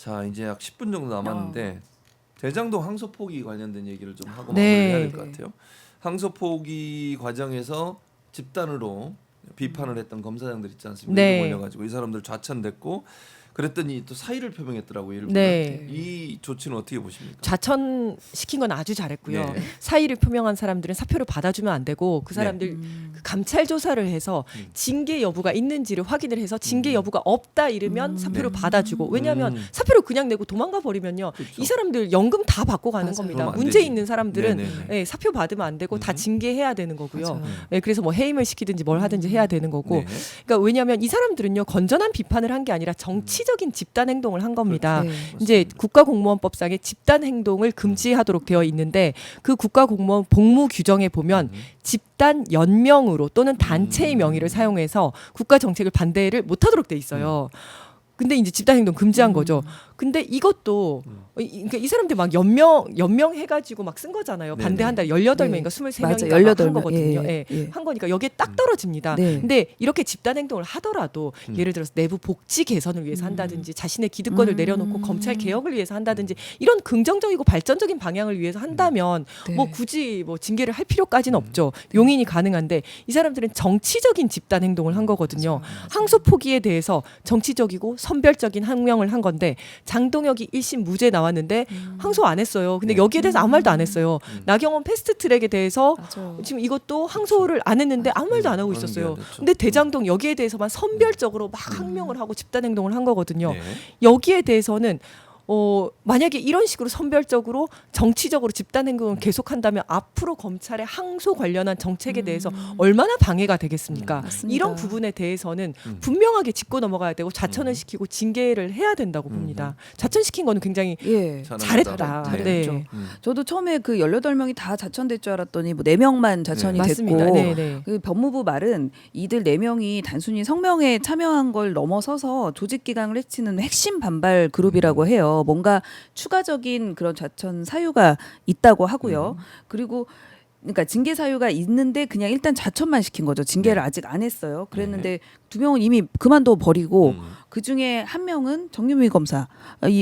자 이제 약 10분 정도 남았는데 대장동 항소 포기 관련된 얘기를 좀 하고 네. 마무리해야 될 것 같아요. 항소 포기 과정에서 집단으로 비판을 했던 검사장들 있지 않습니까? 네. 이름 올려가지고 이 사람들 좌천됐고 그랬더니 또 사의를 표명했더라고요. 일부가. 네. 이 조치는 어떻게 보십니까? 좌천시킨 건 아주 잘했고요. 네. 사의를 표명한 사람들은 사표를 받아주면 안 되고 그 사람들 그 감찰 조사를 해서 징계 여부가 있는지를 확인을 해서 징계 여부가 없다 이러면 사표를 받아주고 왜냐하면 사표를 그냥 내고 도망가 버리면요 그렇죠. 이 사람들 연금 다 받고 가는 맞아요. 겁니다. 그러면 안 문제 되지. 있는 사람들은 네네네. 예, 사표 받으면 안 되고 다 징계해야 되는 거고요. 맞아요. 예, 그래서 뭐 해임을 시키든지 뭘 하든지 해야 되는 거고 네. 그러니까 왜냐하면 이 사람들은요 건전한 비판을 한 게 아니라 정치적인 집단 행동을 한 겁니다. 네. 이제 국가공무원법상에 집단 행동을 금지하도록 되어 있는데 그 국가공무원 복무 규정에 보면 집단 연명으로 또는 단체의 명의를 사용해서 국가 정책을 반대를 못하도록 돼 있어요. 근데 이제 집단 행동 금지한 거죠. 근데 이것도 그러니까 이 사람들 막 연명해가지고 막 쓴 거잖아요. 네네. 반대한다 18명인가 네. 23명인가 맞아, 한 18명. 거거든요. 예, 예. 한 거니까 여기에 딱 떨어집니다. 네. 근데 이렇게 집단 행동을 하더라도 예를 들어서 내부 복지 개선을 위해서 한다든지 자신의 기득권을 내려놓고 검찰 개혁을 위해서 한다든지 이런 긍정적이고 발전적인 방향을 위해서 한다면 네. 뭐 굳이 뭐 징계를 할 필요까지는 없죠. 용인이 가능한데 이 사람들은 정치적인 집단 행동을 한 거거든요. 항소 포기에 대해서 정치적이고 선별적인 항명을 한 건데 장동혁이 1심 무죄 나왔는데 항소 안 했어요. 근데 여기에 대해서 아무 말도 안 했어요. 나경원 패스트트랙에 대해서 맞아요. 지금 이것도 항소를 안 했는데 아무 말도 안 하고 그런 게 있었어요. 안 됐죠. 근데 대장동 여기에 대해서만 선별적으로 막 항명을 하고 집단 행동을 한 거거든요. 네. 여기에 대해서는 만약에 이런 식으로 선별적으로 정치적으로 집단 행동을 계속한다면 앞으로 검찰의 항소 관련한 정책에 대해서 얼마나 방해가 되겠습니까? 맞습니다. 이런 부분에 대해서는 분명하게 짚고 넘어가야 되고 좌천을 시키고 징계를 해야 된다고 봅니다. 좌천시킨 거는 굉장히 예. 잘했다. 네. 네. 잘했죠. 저도 처음에 그 18명이 다 자천될 줄 알았더니 뭐 4명만 자천이 네. 맞습니다. 됐고 네, 네. 그 법무부 말은 이들 4명이 단순히 성명에 참여한 걸 넘어서서 조직 기강을 해치는 핵심 반발 그룹이라고 해요. 뭔가 추가적인 그런 자천 사유가 있다고 하고요. 그리고 그러니까 징계 사유가 있는데 그냥 일단 자천만 시킨 거죠. 징계를 아직 안 했어요. 그랬는데 2명은 이미 그만둬 버리고 그 중에 1명은 정유미 검사.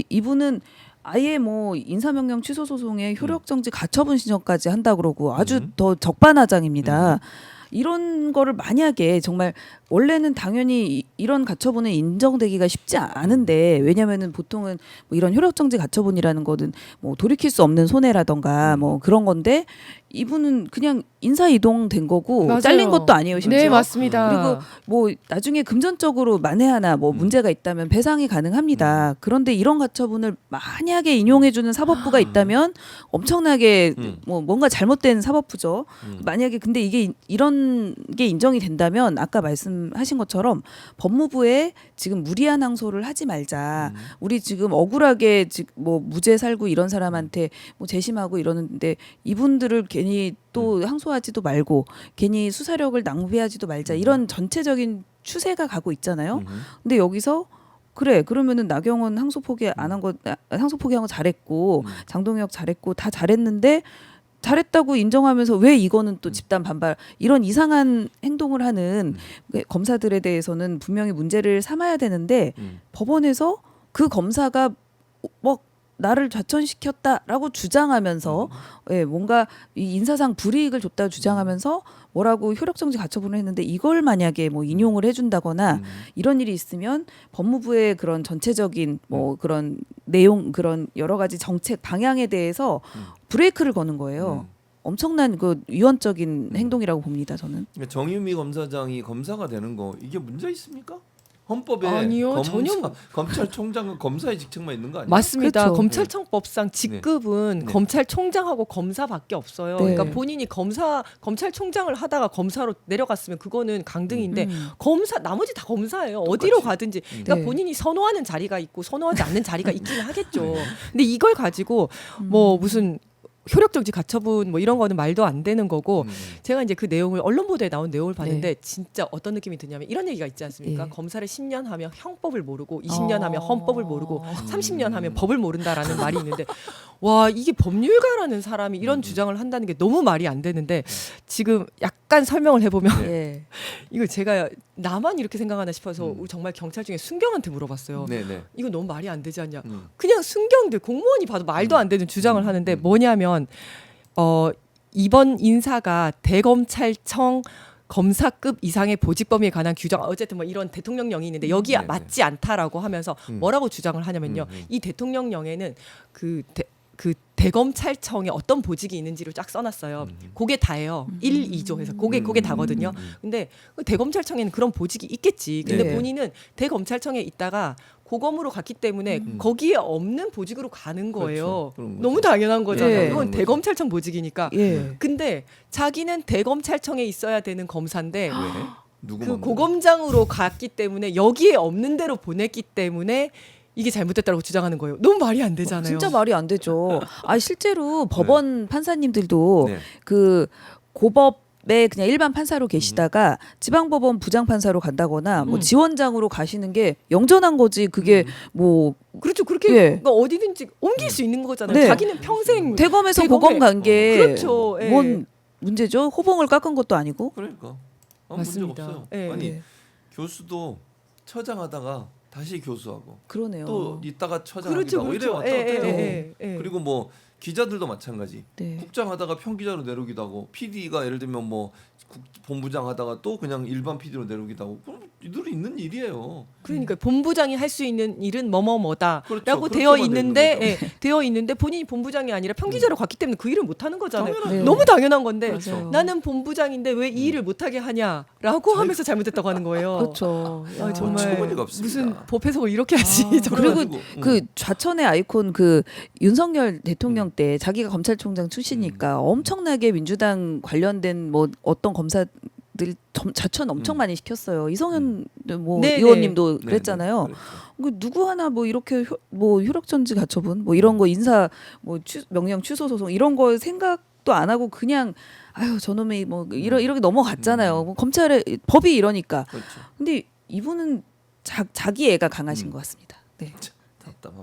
이분은 아예 뭐 인사명령 취소 소송에 효력정지 가처분 신청까지 한다 그러고 아주 더 적반하장입니다. 이런 거를 만약에 정말 원래는 당연히 이런 가처분은 인정되기가 쉽지 않은데 왜냐면은 보통은 뭐 이런 효력정지 가처분이라는 거는 뭐 돌이킬 수 없는 손해라던가 뭐 그런 건데 이분은 그냥 인사 이동된 거고 맞아요. 잘린 것도 아니에요 심지어. 네, 맞습니다. 그리고 뭐 나중에 금전적으로 만에 하나 뭐 문제가 있다면 배상이 가능합니다. 그런데 이런 가처분을 만약에 인용해주는 사법부가 있다면 엄청나게 뭐 뭔가 잘못된 사법부죠. 만약에 근데 이게 이런 게 인정이 된다면 아까 말씀하신 것처럼 법무부에 지금 무리한 항소를 하지 말자. 우리 지금 억울하게 뭐 무죄 살고 이런 사람한테 뭐 재심하고 이러는데 이분들을 괜히 또 항소하지도 말고 괜히 수사력을 낭비하지도 말자 이런 전체적인 추세가 가고 있잖아요. 근데 여기서 그래 그러면은 나경원 항소 포기 안 한 거 항소 포기한 거 잘했고 장동혁 잘했고 다 잘했는데 잘했다고 인정하면서 왜 이거는 또 집단 반발 이런 이상한 행동을 하는 검사들에 대해서는 분명히 문제를 삼아야 되는데 법원에서 그 검사가 뭐 나를 좌천시켰다라고 주장하면서 예, 뭔가 이 인사상 불이익을 줬다고 주장하면서 뭐라고 효력정지 가처분을 했는데 이걸 만약에 뭐 인용을 해준다거나 이런 일이 있으면 법무부의 그런 전체적인 뭐 그런 내용 그런 여러 가지 정책 방향에 대해서 브레이크를 거는 거예요. 엄청난 그 위헌적인 행동이라고 봅니다. 저는. 그러니까 정유미 검사장이 검사가 되는 거 이게 문제 있습니까? 헌법에 아니요, 전혀 검찰총장은 검사의 직책만 있는 거 아니에요? 맞습니다. 그렇죠. 검찰청법상 직급은 네. 검찰총장하고 검사밖에 없어요. 네. 그러니까 본인이 검찰총장을 하다가 검사로 내려갔으면 그거는 강등인데 검사 나머지 다 검사예요. 어디로 똑같이. 가든지. 그러니까 네. 본인이 선호하는 자리가 있고 선호하지 않는 자리가 있기는 하겠죠. 근데 이걸 가지고 뭐 무슨 효력정지 가처분 뭐 이런 거는 말도 안 되는 거고 제가 이제 그 내용을 언론 보도에 나온 내용을 봤는데 진짜 어떤 느낌이 드냐면 이런 얘기가 있지 않습니까? 예. 검사를 10년 하면 형법을 모르고 20년 하면 헌법을 모르고 30년 하면 법을 모른다라는 말이 있는데 와 이게 법률가라는 사람이 이런 주장을 한다는 게 너무 말이 안 되는데 지금 약간 설명을 해보면 예. 이거 제가 나만 이렇게 생각하나 싶어서 우리 정말 경찰 중에 순경한테 물어봤어요. 네네. 이거 너무 말이 안 되지 않냐? 그냥 순경들 공무원이 봐도 말도 안 되는 주장을 하는데 뭐냐면 이번 인사가 대검찰청 검사급 이상의 보직 범위에 관한 규정 어쨌든 뭐 이런 대통령령이 있는데 여기에 네네. 맞지 않다라고 하면서 뭐라고 주장을 하냐면요. 이 대통령령에는 그 대검찰청에 어떤 보직이 있는지를 쫙 써놨어요. 그게 다예요. 1, 2조 해서 그게 다거든요. 근데 그 대검찰청에는 그런 보직이 있겠지. 근데 네. 본인은 대검찰청에 있다가 고검으로 갔기 때문에 거기에 없는 보직으로 가는 거예요. 그렇죠. 그런 거죠. 너무 당연한 거잖아요. 예. 이건 그런 거죠. 대검찰청 보직이니까. 예. 근데 자기는 대검찰청에 있어야 되는 검사인데 왜? 누구 그 맘대로? 고검장으로 갔기 때문에 여기에 없는 대로 보냈기 때문에 이게 잘못됐다고 주장하는 거예요. 너무 말이 안 되잖아요. 진짜 말이 안 되죠. 아 실제로 법원 판사님들도 네. 그 고법에 그냥 일반 판사로 계시다가 지방법원 부장판사로 간다거나 뭐 지원장으로 가시는 게 영전한 거지. 그게 뭐 그렇죠. 그렇게 예. 그러니까 어디든지 옮길 수 있는 거잖아요. 네. 자기는 평생 대검에서 대검에- 고검 간 게 그렇죠. 예. 뭔 문제죠? 호봉을 깎은 것도 아니고. 그러니까 맞습니다. 문제가 없어요. 예. 아니 네. 교수도 처장하다가 다시 교수하고 그러네요. 또 이따가 처장하기도 그렇죠. 하고 이래 그렇죠. 왔다 갔다 해요. 예. 그리고 뭐 기자들도 마찬가지. 네. 국장하다가 평기자로 내려오기도 하고 PD가 예를 들면 뭐 본부장 하다가 또 그냥 일반 PD로 내려오기도 하고 그럼 늘 있는 일이에요. 그러니까 본부장이 할 수 있는 일은 뭐뭐뭐다라고 그렇죠. 되어 그렇게만 되는 있는데 거죠. 되어 있는데 본인이 본부장이 아니라 평기자로 갔기 때문에 그 일을 못 하는 거잖아요. 당연하죠. 너무 당연한 건데 맞아요. 나는 본부장인데 왜 이 일을 못 하게 하냐라고 하면서 잘못됐다고 하는 거예요. 그렇죠. 아, 야. 정말 어처구니가 없습니다. 무슨 법 해석을 이렇게 하지? 저는. 그리고 그래가지고, 그 좌천의 아이콘 그 윤석열 대통령 때 자기가 검찰총장 출신이니까 엄청나게 민주당 관련된 뭐 어떤 검사들 좌천 엄청 많이 시켰어요. 이성현 뭐 네, 의원님도 네, 그랬잖아요. 네, 그렇죠. 그 누구 하나 뭐 이렇게 뭐 효력정지 가처분 뭐 이런 거 인사 뭐 명령 취소 소송 이런 거 생각도 안 하고 그냥 아유 저놈이 뭐 이렇게 넘어갔잖아요. 뭐 검찰의 법이 이러니까. 그렇죠. 근데 이분은 자기 애가 강하신 것 같습니다. 네.